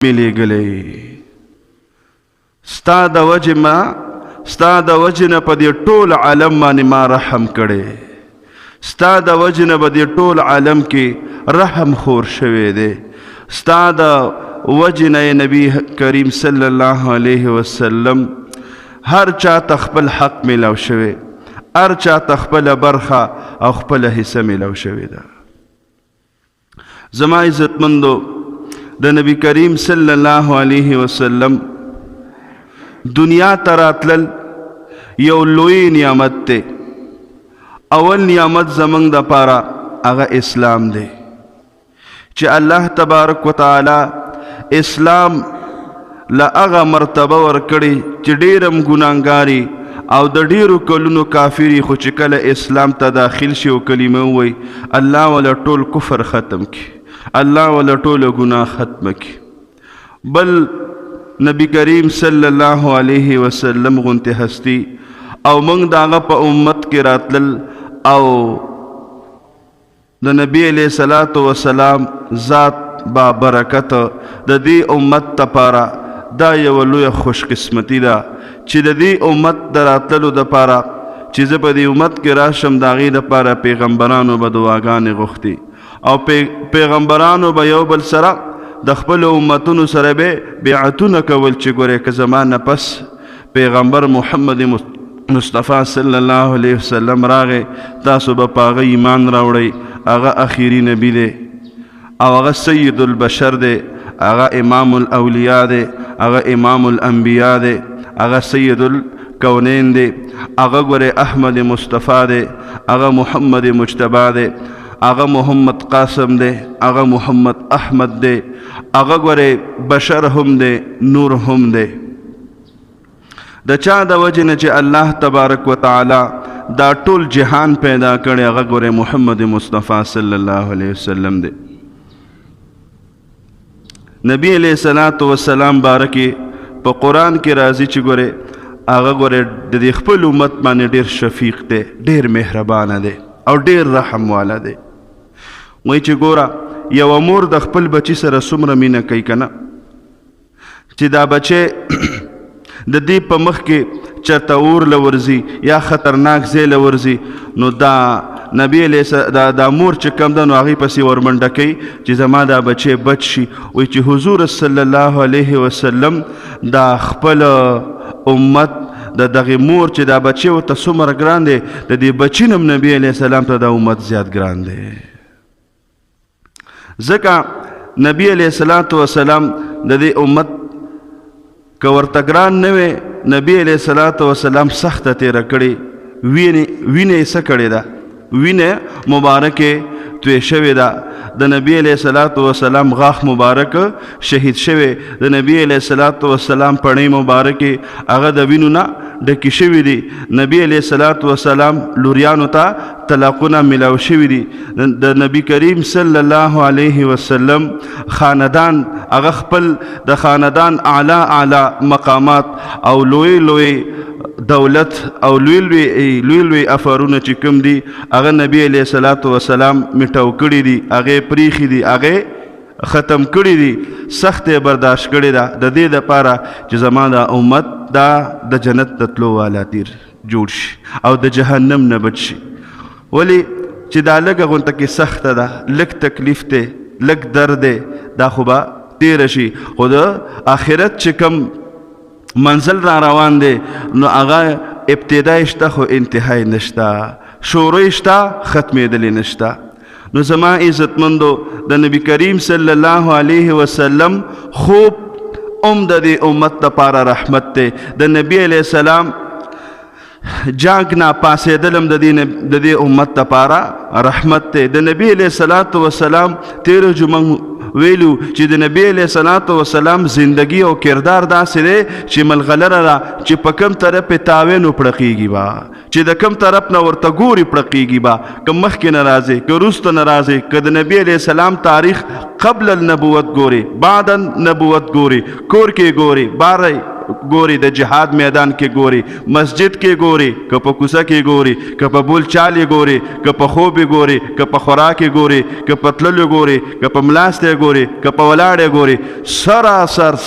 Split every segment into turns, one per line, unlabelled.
لیږلی ستا د وجې نه په دې ټول عالم باندې ما رحم کړی ستا د وجې نه په دې ټول عالم کې رحم خور شوی دی ستا د وجې نه نبی کریم صلی الله علیه وسلم هر چا ته خپل حق میلاو شوی هر چا ته خپله برخه او خپله حصه میلاو شوې ده زما عزتمندو د نبی کریم صلی الله علیه وسلم دنیا ته راتلل یو لوی نعمت دی اول نعمت زمونږ دپاره هغه اسلام دی چې الله تبارک وتعالی اسلام له هغه مرتبه ورکړي چې ډېر هم ګناهګاري او د ډیرو کلونو کافری خو چې کله اسلام ته داخل شي او کلمه ووایي الله ولا ټول کفر ختم کی الله ولا ټول ګناه ختم کی بل نبی کریم صلی الله علیه وسلم غونته هستی او موږ د هغه په امت کې راتلل او د نبی علیه صلوات و سلام ذات با برکت د دې امت لپاره دا یو لویه خوش قسمتي ده چې د دې امت د راتللو دپاره چې زه په دې امت کې راشم د هغې دپاره پیغمبرانو به دعاګانې غوښتي او پیغمبرانو به یو بل سره د خپلو امتونو سره به بیعتونه کول چې ګورې که زما نه پس پیغمبر محمد مصطفی صلی الله علیه وسلم راغی تاسو به په هغه ایمان راوړئ هغه اخیری نبی دی او هغه سید البشر دی هغه امام الاولیاء دی هغه امام الانبیاء دی هغه سید الکونین دی هغه ګورې احمد مصطفی دی هغه محمد مجتبی دی هغه محمد قاسم دی هغه محمد احمد دی هغه ګورې بشر هم دی نور هم دی د چا د وجې نه چې الله تبارک وتعالی دا ټول جهان پیدا کړی هغه ګورې محمد مصطفی صلی الله علیه وسلم دی نبی علیہ الصلوۃ والسلام بارکه په قرآن کې راځي چې ګورې هغه ګورې د دې خپل امت باندې ډېر شفیق دی ډېر مهربانه دی او ډېر رحم والا دی وایي چې ګوره یوه مور د خپل بچي سره څومره مینه کوي که نه چې دا بچی د دې په مخ کې چېرته اور له ورځي یا خطرناک ځای له ورځي نو دا نبی علیہ دا مور چې کم ده نو هغې پسې ورمنډه کوي چې زما دا بچی بچ شي وایي چې حضور صلی الله علیه وسلم دا خپل امت د دغې مور چې دا بچی ورته څومره ګران دی د دې بچي نه نبی علیه السلام ته دا امت زیات ګران دی ځکه نبی علیه الصلوۃ والسلام د دې امت که ورته ګران نه وی نبی علیه الصلوۃ والسلام سخته تیره کړې وینه یې څه کړې ده وینه مبارکه توی شوی ده د نبی علیه الصلوۃ والسلام غاښ مبارک شهید شوی د نبی علیه الصلوۃ والسلام پڼې مبارکې هغه د وینو نه ډکې شوي دي نبی علیه الصلوۃ والسلام لوریانو ته طلاقونه میلاو شوي دي د نبی کریم صلی الله علیه وسلم خاندان هغه خپل د خاندان اعلی مقامات او لوی دولت او لوی افرونه چې کوم دي هغه نبی علیه الصلوۃ والسلام میټاو کړي دي هغې پریښي دي هغې ختم کړي دي سخت یې برداشت کړې ده د دې دپاره چې زما دا امت دا د جنت د تلو والا تیر جوړ شي او د جهنم نه بچ شي ولې چې دا لږه غونته کې سخته ده لږ تکلیف دی لږ درد دی دا خو به تیره شي خو د آخرت چې کوم منزل را روان دی نو هغه ابتدای شته خو انتهای نشته شروع شته ختمېدلې نشته نو زما عزتمندو د نبی کریم صلی الله علیه وسلم خوب د دې امت دپاره رحمت دی د نبی علیه السلام جاګنا پاسېدلم د دې امت دپاره رحمت دی د نبی علیه الصلوۃ والسلام تیره جمعه ویلو چې د نبی علیه الصلوۃ والسلام زندگی او کردار داسې دی چې ملغلره ده چې په کوم طرف یې تاوین وپړقېږي به چې د کوم طرف نه ورته ګوري پړقېږي به که مخکې نه راځي که وروسته نه راځي که د نبی علیه السلام تاریخ قبل النبوت ګوري بعد النبوت ګوري کور کې ګوري ګوري د جهاد میدان کې ګوري مسجد کې ګوري که په کوڅه کې ګوري که په بول چال یې ګوري که په خوب یې ګوري که په خوراک یې ګوري که په تللو ګوري که په ملاستی یې ګوري که په ولاړ یې ګوري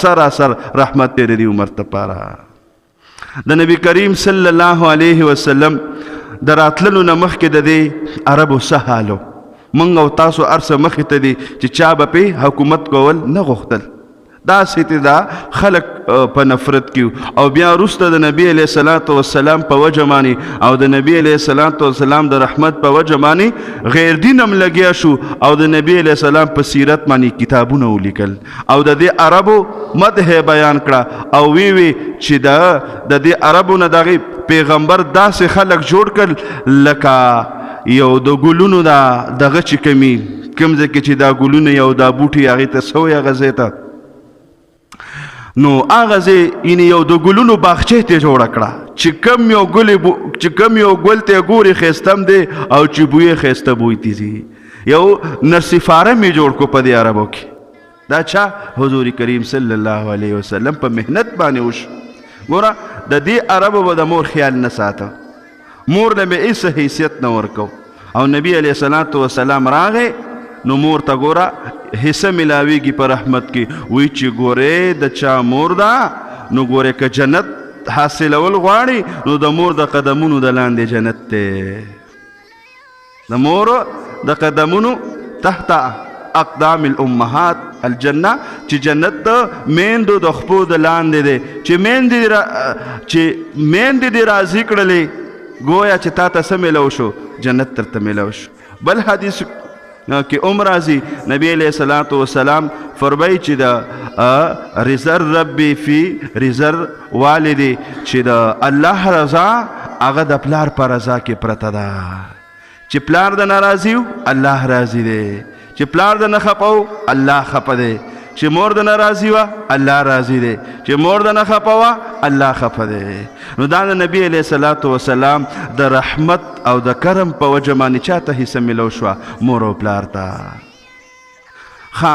سراسر رحمت دی د دې عمر دپاره د نبي کریم صلی الله علیه وسلم د راتللو نه مخکې د دې عربو څه حال و موږ او تاسو هر څه مخې ته دي چې چا به پې حکومت کول نه غوښتل داسې دا خلک په نفرت کې او بیا وروسته د نبي علیه الصلاة والسلام په وجه باندې او د نبي علیه الصلاة والسلام د رحمت په وجه باندې غیر دین هم لګیا شو او د نبي علیه السلام په سیرت باندې کتابونه ولیکل او د دې عربو مدح بیان کړه او وی چې د دې عربو نه دغې پیغمبر داسې خلک جوړ کړل لکه یو د ګلونو دا دغه چې کوم ځای کې چې دا ګلونه یو دا بوټي هغې ته څه وایي هغه ځای ته نو هغه ځای یعنې یو د ګلونو باغچې ته جوړه کړه چې کوم یو ګل ته ګوري ښایسته هم دی او چې بوی یې ښایسته بوی ته ځي یو نرسي فارم یې جوړ کړو په دې عربو کې دا چا حضور کریم صلی الله علیه وسلم په محنت باندې وشو ګوره د دې عربو به د مور خیال نه ساته مور نه به هیڅ حیثیت نه ورکو او نبی علیه الصلاة والسلام راغې نو مور ته ګوره حصه ملاویږي په رحمت کې وی چې ګورې د چا مور ده نو ګورې که جنت حاصلول غواړي نو د مور د قدمونو د لاندې جنت دی د مور د قدمونو تحت اقدام الامهات الجنه چې جنت د میندو د خپو د لاندې دی چې میندې دې راضي کړلې گویا چې تا ته څه میلو شو جنت درته میلو شو بل حدیث کې راځي نبی علیه الصلاة والسلام فرمایي چې د رضا ربي فی رضا والدی چې د الله رضا هغه د پلار په رضا کې پرته ده چې پلار د ناراضي الله راضي دی چې پلار د نه خپه الله خپه دی چې مور د ناراضي وه الله راضي دی چې مور د نه خپه وه الله خپه دی نو دا د نبی علیه الصلاة والسلام د رحمت او د کرم په وجه باندې چاته حصه میلو شوه مور او پلار ته ښه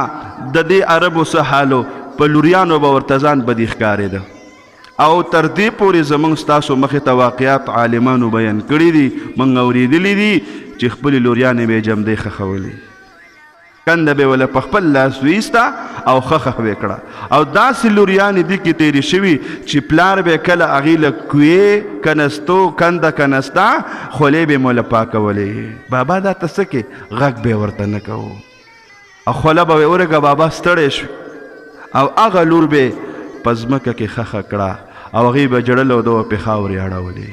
د دې عربو څه حالو په لوریانو به ورته ځان بدي ښکارېده او تر دې پورې زموږ ستاسو مخې ته واقعات عالمانو بیان کړي دي موږ اورېدلي دي چې خپلې لوریانې به یې جمدۍ خښولې کنده به ولا په خپل لاس ویسته او خخه به کړه او داسې لوریانې دي کې تیرې شوي چې پلار به کله هغې له کوې کنستو کنده کنسته خولې به موله پاکولې بابا دا ته څه کې غږ به ورته نه کوو او خوله به ویې ورږه بابا ستړی شو او هغه لور به په ځمکه کې خخه کړه او هغې به جړل او ده به پې خاورې اړولې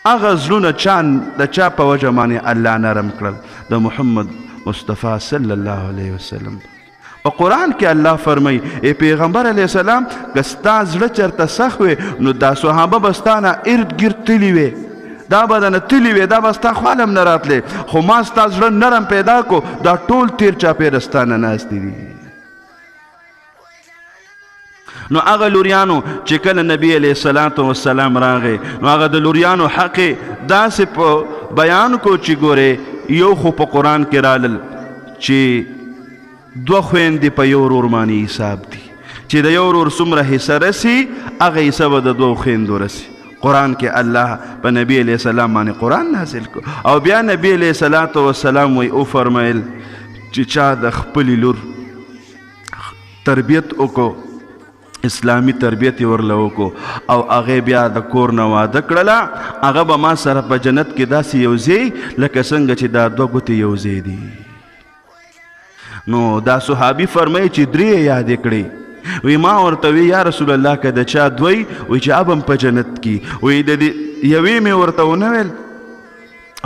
هغه زړونه د چا په وجه باندې الله نرم کړل د محمد مصطفی صلی الله علیه وسلم په قرآن کې الله فرمایي ای پیغمبر علیه السلام که ستا زړه چېرته سخت وی نو دا صحابه به ستا نه ارد ګرد تلي وی دا به درنه تلي وی دا به ستا خواله هم نه راتلې خو ما ستا زړه نرم پیدا کو دا ټول تیر چاپېره ستا نه ناستې دي نو هغه لوریانو چې کله نبی علیه الصلاة والسلام راغې نو هغه د لوریانو حق داسې په بیان کو چې ګورې یو خو په قرآن کې رالل چې دوه خویندې په یو ورور باندې حساب دي چې د یو ورور څومره حصه رسي هغه حصه به د دوه خویندو رسي قرآن کې الله په نبی علیه السلام باندې قرآن نازل کو او بیا نبی علیه الصلاة والسلام وی او فرمایل چې چا د خپلې لور تربیت وکړو اسلامی تربیت ورله وکړو او هغې بیا د کور نه واده کړله هغه به ما سره په جنت کې داسې یو ځای لکه څنګه چې دا دوه ګوتې یو ځای دي نو دا صحابي فرمایي چې درې یې یادې کړې وی ما ورته وی یا رسول الله که د چا دوی وی چې اب هم په جنت کې وی د دې یوې مې ورته ونه ویل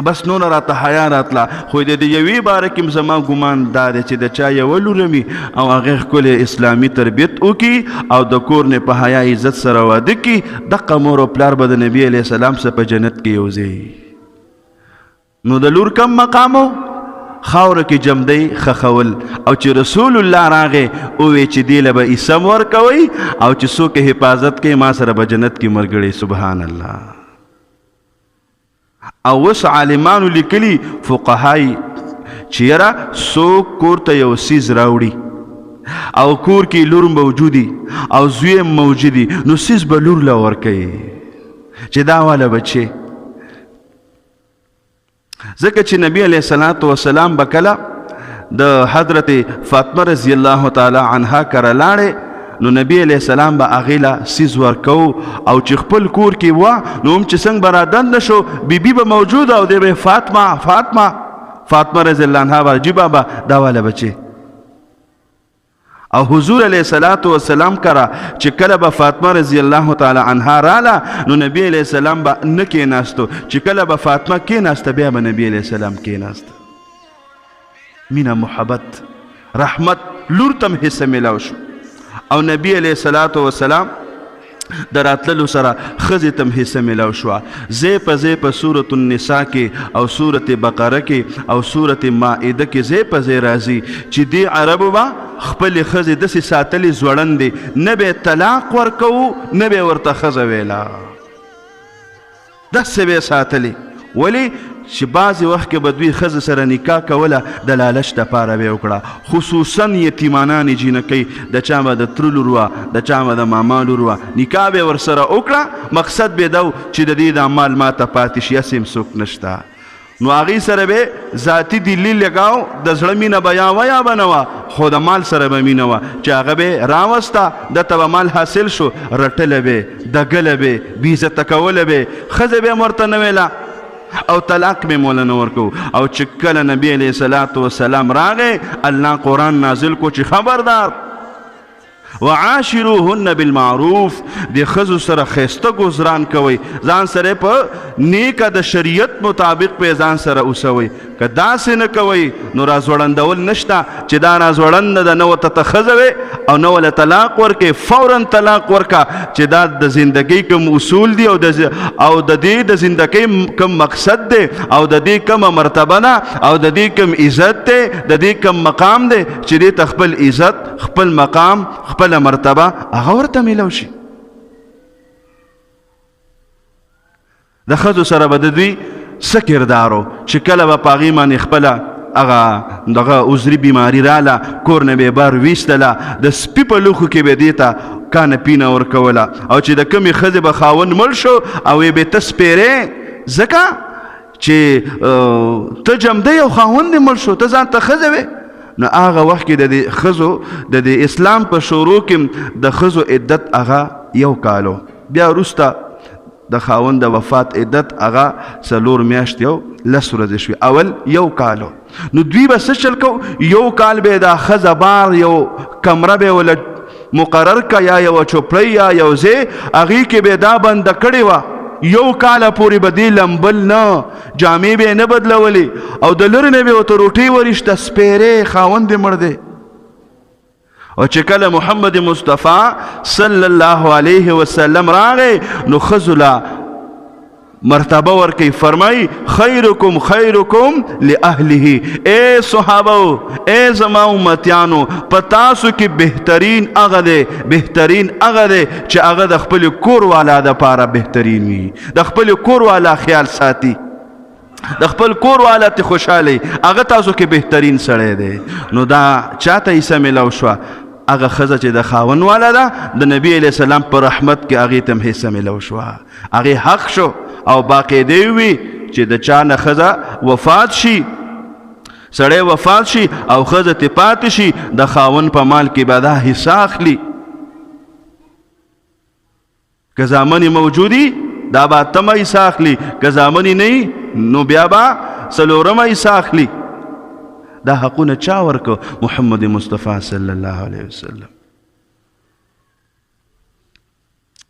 بس نور راته حیا راتله خو د دې یوې باره کې زما ګمان دا دی چې د چا یوه لور وي او هغې ښکلې اسلامي تربیت وکړي او د کور نه په حیا عزت سره واده کړي دقه مور او پلار به د نبي علیه السلام سره په جنت کې یو ځای نو د لور کم مقام و خاوره کې جمدۍ خښول او چې رسول الله راغې ووی چې دې له به اسم ورکوئ او چې څوک حفاظت کوي ما سره به جنت کې ملګری سبحان الله او اوس عالمانو لیکلي فقهای چې یاره څوک کور ته یو څیز راوړي او کور کې لور موجودي او زوی موجودي نو سیس به لور له ورکوي چې دا والا بچی ځکه چې نبی علیه الصلاة والسلام به کله د حضرت فاطمه رضی الله تعالی عنها کره لاړې نو نبی علیه السلام به هغې له سیز ورکو او چې خپل کور کې وه نو هم چې څنګه به رادنده شو بیبي به موجوده او دی به فاطمه رضی الله عنها به جیبه به دا والا بچی او حضور علیه الصلاة والسلام کرا چې کله به فاطمه رضی الله تعالی عنها راله نو نبی علیه السلام به نه کېناستو چې کله به فاطمه کېناسته بیا به نبی علیه السلام کېناسته مینه محبت رحمت لور تم حصه میلاو شو او نبی علیه الصلاة والسلام د راتللو سره ښځې ته هم حصه میلاو شوه ځای په ځای په صورت النساء کې او صورت بقره کې او صورت مائده کې ځای په ځای راځي چې دې عربو به خپلې ښځې داسې ساتلې ځوړندې نه به یې طلاق ورکوو نه به یې ورته ښځه ویله داسې به یې ساتلې ولې چې بعضې وخت کې به دوی ښځه سره نکاح کوله د لالچ دپاره به یې وکړه خصوصا یتیمانانې جینکۍ د چا به د تره لور وه د چا به د ماما لور وه نکاح به یې ورسره وکړه مقصد به یې دا چې د دې دا مال ماته پاتې شي هسې هم څوک نشته نو هغې سره به ذاتي دلي لګاو د زړه مینه به یا وه یا به نه وه خو د مال سره به مینه وه چې هغه به یې راوسته دته به مال حاصل شو رټله به یې دګله به یې بېعزته کوله به یې ښځه به یې ورته نه ویله او طلاق به مولا نه ورکو او چې کله نبی علیه الصلاة والسلام راغی الله قرآن نازل کو چې خبردار وعاشروهن بالمعروف د ښځو سره ښایسته ګزران کوئ ځان سره په نیکه د شریعت مطابق په ځان سره اوسوئ که داسې نه کوئ نو راځوړندول نشته چې دا راځوړنده ده نه ورته ته ښځه وې او نه وله طلاق ورکې فورا طلاق ورکه چې دا د زندګۍ کوم اصول دي او د دې د زندګۍ کوم مقصد دی او د دې کومه مرتبه ده او د دې کوم عزت دی د دې کوم مقام دی چې دې ته خپل عزت خپل مقام خپل مرتبه هغه ورته میلاو شي د ښځو سره به د دوی څه کردارو چې کله به په هغې باندې خپله هغه دغه عذري بیماري راله کور نه به یې بار ویستله د سپي په لوښو کې به یې دې ته کانه پینه ورکوله او چې د کومې ښځې به خاوند مړ شو او یې به ته سپېرې ځکه چې ته جمدی او خاوند دې مړ شو ته ځان ته ښځه وې نو هغه وخت کې د دې ښځو د دې اسلام په شروع کې د ښځو عدت هغه 1 کالو بیا وروسته د خاوند د وفات عدت هغه 4 میاشتې او 10 ورځې شوې اول 1 کالو نو دوی به څه چل کو 1 کال به دا ښځه بار یو کمره به وله مقرر که یا یو چوپړی یا یو ځای هغې کې به دا بنده کړې وه 1 کاله پورې به دې لمبل نه جامې به یې نه بدلولې او د لرې نه به یې ورته روټۍ ورېشته سپېرې خاوند دې مړ دی او چې کله محمد مصطفی صلی الله علیه وسلم راغی نو ښځو له مرتبه ورکی فرمای خیرکم خیرکم لأهله اے صحابو اے زما امتیانو پتاسو کی بہترین هغه دی بہترین هغه دی چې هغه د خپل کور والا د پاره بهترین وي د خپل کور والا خیال ساتي د خپل کور والا ته خوشاله هغه تاسو کې بهترین سړی دی نو دا چاته یې سملاو شو هغه ښځه چې د خاون والا ده د نبی علیه السلام په رحمت کې هغې ته هم حصه میلاو شوه هغې حق شو او باقاعدې وي چې د چا نه ښځه وفات شي سړی وفات شي او ښځه ترې پاتې شي د خاون په مال کې به دا حصه اخلي که زامنې موجودي دا به 8مه حصه اخلي که زامنې نه نو بیا به 4مه حصه اخلي دا حقونه چا ورکو محمد مصطفی صلی الله علیه وسلم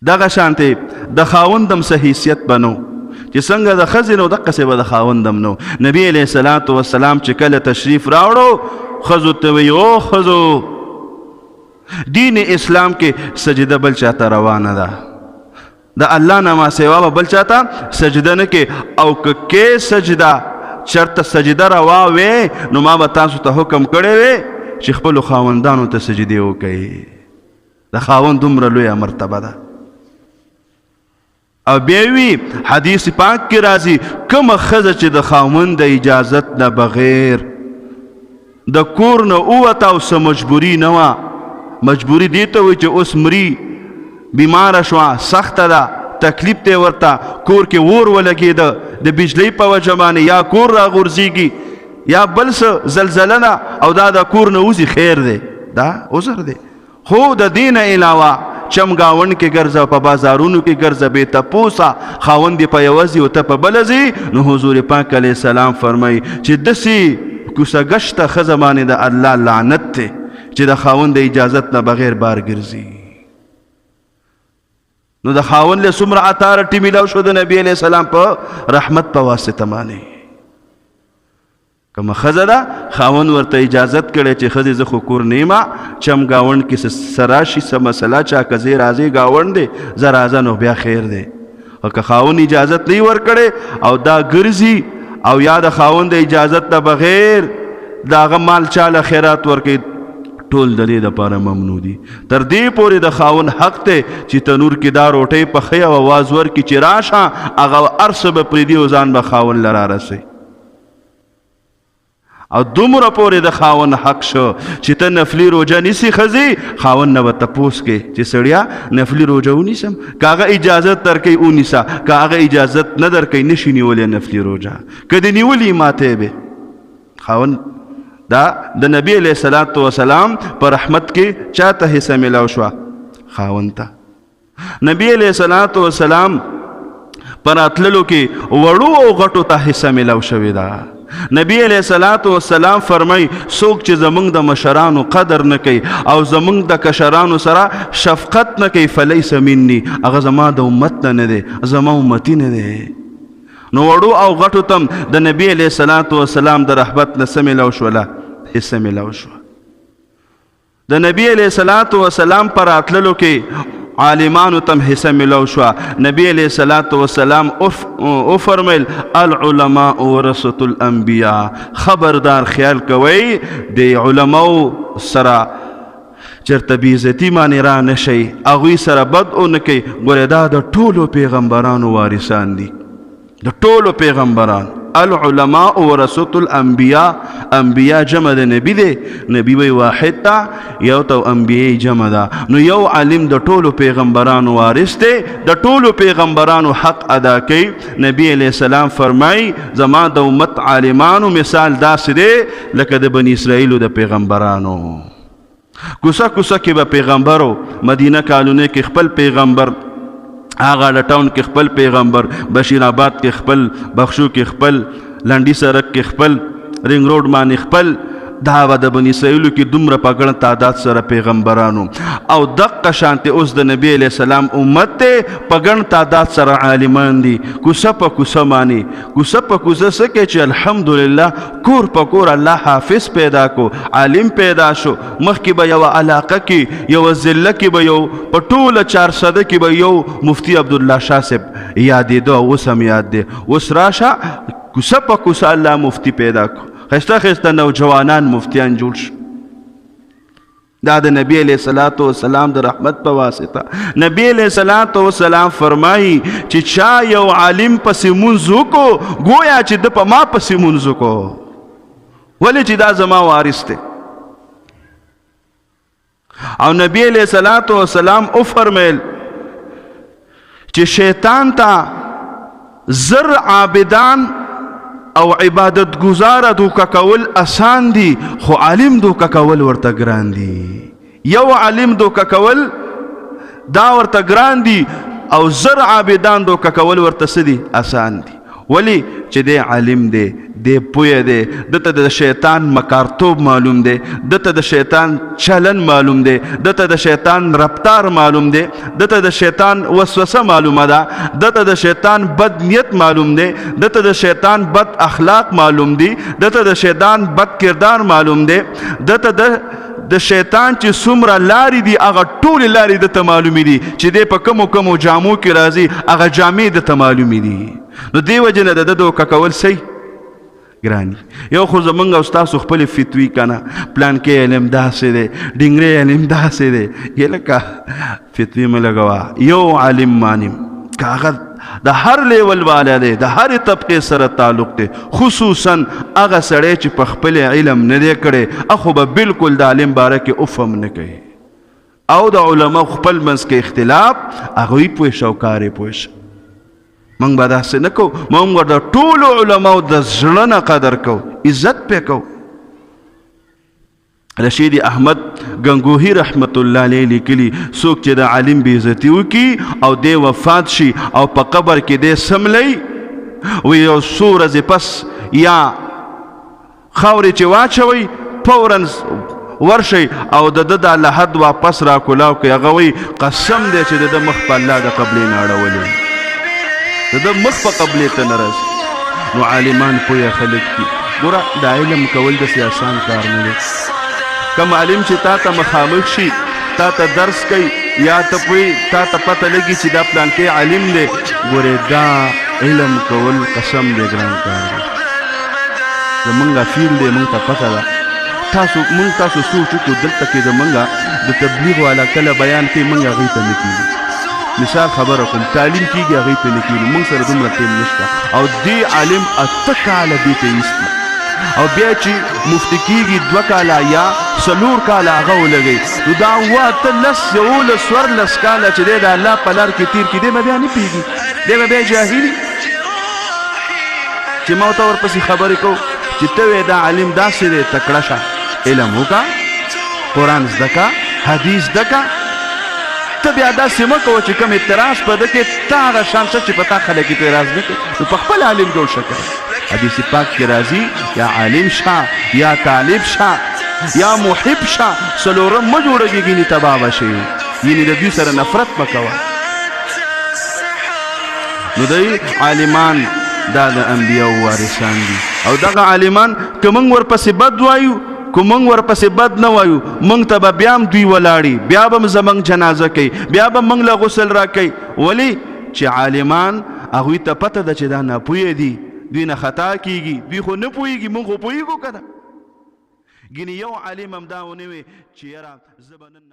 دغه شانتې د خاوندم څه حیثیت بنو چې څنګه د ښځې نو دقسې به د خاوندم نو نبی علیه الصلاة والسلام چې کله تشریف راوړو ښځو ته وی او ښځو دین اسلام کې سجده بل چاته روانه ده د الله نه ما سوا به بل چاته سجده نه کې او که کې سجده چرته سجده روا وې نو ما به تاسو ته حکم کړی وې چې خپلو خاوندانو ته سجدې وکئ د خاوند دومره لویه مرتبه ده او بیا وی حدیث پاک کې راځي کومه ښځه چې د خاوند د اجازت نه بغیر د کور نه ووته او څه مجبوري نه وه مجبوری دی ته وایي چې اوس مري بیماره شوه سخته ده تکلیف دی ورته کور کې اور ولګېده د بجلۍ په وجه باندې یا کور راغورځېږي یا بل څه زلزله ده او دا د کور نه وځي خیر دی دا عذر دی خو د دې نه علاوه چمګاونډ کې ګرځه په بازارونو کې ګرځه بې تپوسه خاوند دې په یوه ځي او ته په بله ځي نو حضور پاک علیه السلام فرمایي چې داسې کوسه ګشته ښځه باندې د الله لعنت دی چې د خاوند د اجازت نه بغیر بار ګرځي نو د خاوند له څومره اتارټي میلاو شو د نبي علیه السلام په رحمت په واسطه باندې کومه ښځه ده خاوند ورته اجازت کړی چې ښځې زه خو کور نه یم چمګاونډ کې څه راشي څه مسله چا که ځې راځې ګاونډ دی زه راځه نو بیا خیر دی او که خاوند اجازت نه ورکړی او دا ګرځي او یا د خاوند د اجازت نه بغیر د هغه مال چاله خیرات ورکوي ټول د دې دپاره ممنوع دي تر دې پورې د خاوند حق دی چې تنور کې دا روټۍ پخوي او اواز ورکړي چې راشه هغه هر څه به پرېږدي او ځان به خاوند له رارسوي او دومره پورې د خاوند حق شو چې ته نفلي روژه نیسي ښځې خاوند نه به تپوس کوې چې سړیا نفلي روژه ونیسم که هغه اجازت درکوي ونیسه که هغه اجازت نه درکوي نشي نیولی نفلي روژه که دې نیولي ماته به خاوند دا د نبی علیه الصلاة وسلام په رحمت کې چاته حصه میلاو شوه خاوند ته نبی علیه الصلاة وسلام په راتللو کې وړو او غټو ته حصه میلاو شوې ده نبی علیہ الصلوۃ والسلام فرمای څوک چې زمونږ د مشرانو قدر نه کوي او زمونږ د کشرانو سره شفقت نه کوي فلیس مني هغه زما د امت نه دی زما امتی نه دی نو وړو او غټو تم د نبی علیہ الصلوۃ والسلام د رحمت نه څه میلاو شوله حصه میلاو شوه د نبی علیہ الصلوۃ والسلام پر راتللو کې عالمانو تم حصہ ملو شوا نبی علیہ الصلوۃ والسلام او فرمیل العلماء ورثۃ الانبیاء خبردار خیال کوي د علماء سره چرته بی عزتی معنی را نشي هغوی سره بد او نه کوي ګوره دا د ټولو پیغمبرانو وارثان دي د ټولو پیغمبران العلماء ورثۃ الانبیاء انبیاء جمع د نبی دی نبی وی واحد تا یو تو انبیاء جمع دا نو یو عالم د ټولو پیغمبرانو وارث دی د ټولو پیغمبرانو حق ادا کوي نبی علیہ السلام فرمای زما د امت عالمانو مثال داسې دی لکه د بنی اسرائیلو د پیغمبرانو کوسه کوسه کې به پیغمبرو مدینه کالونه کې خپل پیغمبر آغا لټاون کې خپل پیغمبر بشیر آباد کې خپل بخشو کې خپل لنډی سرک کې خپل رنگ روډ باندې خپل دا به د بني اسرائیلو کې دومره په ګڼ تعداد سره پیغمبرانو او دقه شانتې اوس د نبی علیہ السلام امت دی په ګڼ تعداد سره عالمان دي کوسه په کوسه باندې کوسه په کوسه څه کې چې الحمدلله کور په کور الله حافظ پیدا کو عالم پیدا شو مخکې به یوه علاقه کې یوه ضلع کې به یو په ټوله 400 کې به یو مفتی عبدالله شاه صاحب یادېده اوس هم یاد دی اوس راشه کوسه په کوسه الله مفتی پیدا کو خسته خسته نوجوانان مفتیان جوړ شو دا د نبی علیہ الصلوۃ والسلام د رحمت په واسطه نبی علیہ الصلوۃ والسلام فرمایي چې چا یو عالم پسې مونځ وکړو گویا چې د په ما پسې مونځ وکړو ولې چې دا زما وارث دی او نبی علیہ الصلوۃ والسلام او فرمایل چې شیطان ته زر عابدان او عبادت گزار دوکا کول آسان دی خو عالم دوکا کول ورته ګران دی یو عالم دوکا کول دا ورته ګران دی او زر عابدان دوکا کول ورته څه دی آسان دی ولی چې دی عالم دی دی پویه دی دته د شیطان مکارتوب معلوم دی دته د شیطان چلن معلوم دی دته د شیطان رفتار معلوم دی دته د شیطان وسوسه معلومه ده دته د شیطان بد نیت معلوم دی دته د شیطان بد اخلاق معلوم دی دته د شیطان بد کردار معلوم دی دته د شیطان چې څومره لارې دي هغه ټولې لارې دته معلومې دي چې دی په کمو کمو جامو کې راځي هغه جامې دته معلومې دي نو دې وجې نه د ده دوکه کول صحیح ګراني یو خو زمونږ او ستاسو خپلې فتوي که نه پلان کې علم داسې دی ډنګرې علم داسې دی یې لکه فتوي مې لګوه یو عالم مانیم که هغه د هر لیول والا دی د هر طبقې سره تعلق دی خصوصا هغه سړی چې په خپل علم نه دی کړی اخو به بالکل د عالم باره کې اف هم نه کوي او د علماء خپل منځ کې اختلاف هغوی پوه شه او کار یې پوه شه. موږ به داسې نه کوو، موږ به د ټولو علماو د زړه نه قدر کوو، عزت پې کوو. رشید احمد گنگوهی رحمت الله علیه لیکلی څوک چې د عالم بې عزتي وکړي او دی وفات شي او په قبر کې دی سملی و یو څو ورځې پس یا خاورې چې واچوئ فورا ورشئ او د ده دا لحد واپس راکولاو کړئ. هغه وایي قسم دی چې د ده مخ په الله د قبلې نه اړولی، د ده مخ په قبلې ته نه راځي. نو عالمان پوهه خلک دي. ګوره د علم کول داسې آسان کار نه دی. کم عالم چې تا ته مخامخ شي، تا ته درس کوي، یا ته پوهې تا ته پته لګي چې دا پلانکی عالم دی، ګورې دا علم کول قسم دی ګران کار دی. زمونږ فیل دی، مونږ ته پته ده. مونږ تاسو سوچ وکړو دلته کې زمونږ د تبلیغ والا کله بیان کوي، مونږ هغوی ته نه کېږي. مثال خبره کوم، تعلیم کېږي هغوی ته نه کېږي. مونږ سره دومره ټیم نشته. او دې عالم 8 کاله دې ته ایستي او بیا چې مفتی کېږي 2 کاله یا 4 کاله هغه ولګوي، نو دا 8 10 11 14 کاله چې دی د الله په لار کې تېر کړي، دی به بیا نه پوهېږي، دی به بیا جاهلي. چې ما ورته ورپسې خبرې کوو چې ته وایې دا عالم داسې دی، تکړه شه، علم وکړه، قرآن زده کړه، حدیث زده کړه. ته بیا داسې مه کوه چې کوم اعتراض په ده کې تا هغه شان شه چې په تا خلک اعتراض نه کوي. نو په خپل عالم جوړ شه کنه. حدیث پاک کې راځي یا عالم شه یا طالب شه یا محب شه، څلورم مه جوړوي ګینې تباه به شي، یعنې د دوی سره نفرت مه کوه. نو دوی عالمان دا د انبیاو وارثان دي. او دغه عالمان که موږ ورپسې بد وایو، که موږ ورپسې بد نه وایو، موږ ته به بیا هم دوی ولاړي، بیا به زموږ جنازه کوي، بیا به موږ له غسل راکوي. ولې چې عالمان هغوی ته پته ده چې دا ناپوهه دي، دوی نه خطا کېږي، دوی خو نه پوهېږي، موږ خو پوهېږو که نه. ګینې یو عالم هم دا ونه وی چې یاره زه به نن